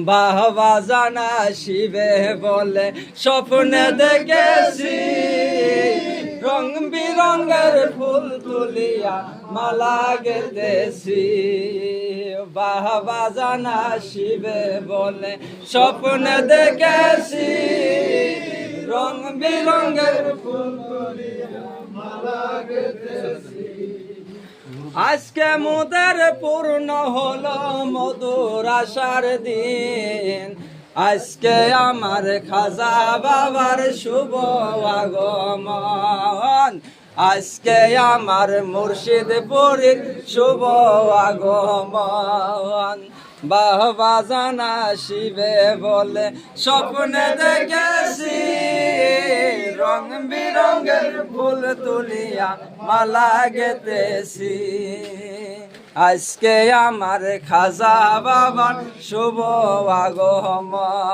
বাবা জানা শিবে বলে স্বপ্নে দেখেছি, রং বিরঙের ফুল তুলিয়া মালা গেতেছি। বাবা জানা শিবে বলে স্বপ্নে দেখেছি, রং বিরঙের ফুল তুলিয়া মালা গেতেছি। আজকে মোদের পূর্ণ হলো মধুর আশার দিন, আজকে আমার খাজা বাবার শুভ আগমন, আজকে আমার মুর্শিদপুরের শুভ আগমন। বাবা জানা শিবে বলে স্বপ্নে দেখেছি, রং বিরঙের ফুল তুলিয়া মালা গেতেছি। আজকে আমার খাজা বাবার শুভ আগমন।